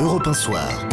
Europe 1 Soir.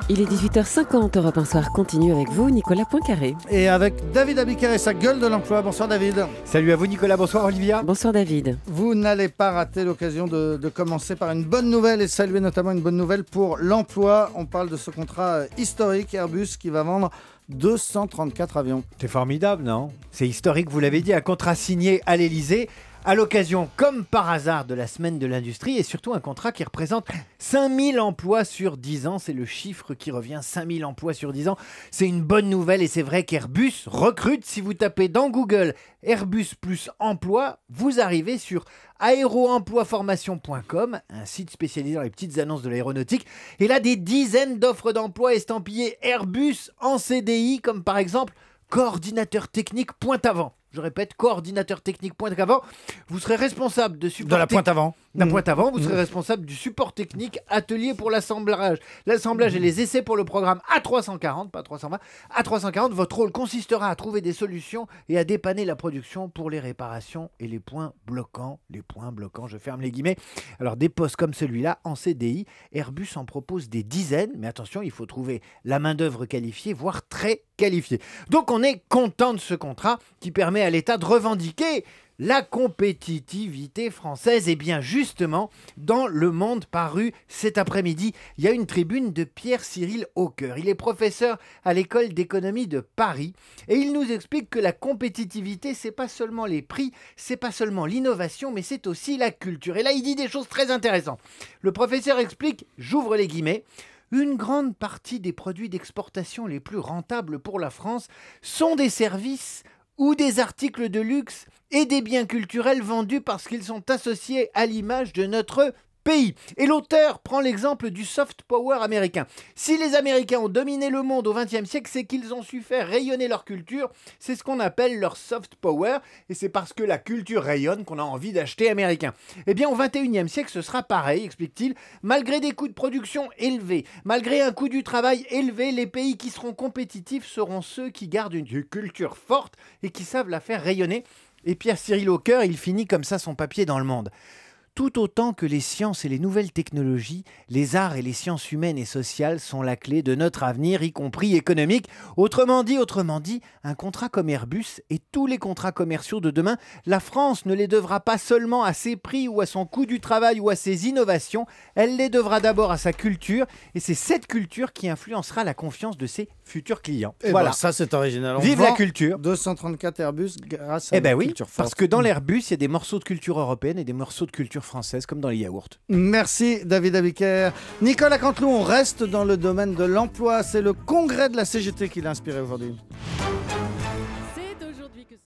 Il est 18h50, Europe 1 Soir continue avec vous, Nicolas Poincaré. Et avec David Abiker et sa gueule de l'emploi. Bonsoir David. Salut à vous Nicolas, bonsoir Olivia. Bonsoir David. Vous n'allez pas rater l'occasion de commencer par une bonne nouvelle et saluer notamment une bonne nouvelle pour l'emploi. On parle de ce contrat historique Airbus qui va vendre 234 avions. C'est formidable, non? C'est historique, vous l'avez dit, un contrat signé à l'Elysée à l'occasion, comme par hasard, de la semaine de l'industrie et surtout un contrat qui représente 5000 emplois sur 10 ans. C'est le chiffre qui revient, 5000 emplois sur 10 ans. C'est une bonne nouvelle et c'est vrai qu'Airbus recrute. Si vous tapez dans Google Airbus plus emploi, vous arrivez sur aéroemploiformation.com, un site spécialisé dans les petites annonces de l'aéronautique. Et là, des dizaines d'offres d'emploi estampillées Airbus en CDI, comme par exemple coordinateur technique pointe avant. Je répète, coordinateur technique pointe avant. Vous serez responsable de support. De la pointe avant. La pointe avant, vous serez responsable du support technique, atelier pour l'assemblage. L'assemblage et les essais pour le programme A340, pas 320. A340, votre rôle consistera à trouver des solutions et à dépanner la production pour les réparations et les points bloquants. Les points bloquants, je ferme les guillemets. Alors, des postes comme celui-là, en CDI, Airbus en propose des dizaines. Mais attention, il faut trouver la main-d'œuvre qualifiée, voire très qualifiée. Donc, on est content de ce contrat qui permet à l'État de revendiquer la compétitivité française. Et bien justement, dans Le Monde paru cet après-midi, il y a une tribune de Pierre-Cyril Haucoeur. Il est professeur à l'école d'économie de Paris et il nous explique que la compétitivité, c'est pas seulement les prix, c'est pas seulement l'innovation, mais c'est aussi la culture. Et là, il dit des choses très intéressantes. Le professeur explique, j'ouvre les guillemets, une grande partie des produits d'exportation les plus rentables pour la France sont des services ou des articles de luxe et des biens culturels vendus parce qu'ils sont associés à l'image de notre pays. Et l'auteur prend l'exemple du soft power américain. Si les Américains ont dominé le monde au XXe siècle, c'est qu'ils ont su faire rayonner leur culture. C'est ce qu'on appelle leur soft power. Et c'est parce que la culture rayonne qu'on a envie d'acheter américain. Eh bien, au XXIe siècle, ce sera pareil, explique-t-il. Malgré des coûts de production élevés, malgré un coût du travail élevé, les pays qui seront compétitifs seront ceux qui gardent une culture forte et qui savent la faire rayonner. Et Pierre-Cyril Haucoeur, il finit comme ça son papier dans Le Monde. Tout autant que les sciences et les nouvelles technologies, les arts et les sciences humaines et sociales sont la clé de notre avenir, y compris économique. Autrement dit, un contrat comme Airbus et tous les contrats commerciaux de demain, la France ne les devra pas seulement à ses prix ou à son coût du travail ou à ses innovations, elle les devra d'abord à sa culture et c'est cette culture qui influencera la confiance de ses futurs clients. Et voilà, ça c'est original. Vive la culture. 234 Airbus grâce à la culture forte. Parce que dans l'Airbus, il y a des morceaux de culture européenne et des morceaux de culture française, comme dans les yaourts. Merci David Abiker. Nicolas Canteloup, on reste dans le domaine de l'emploi. C'est le congrès de la CGT qui l'a inspiré aujourd'hui.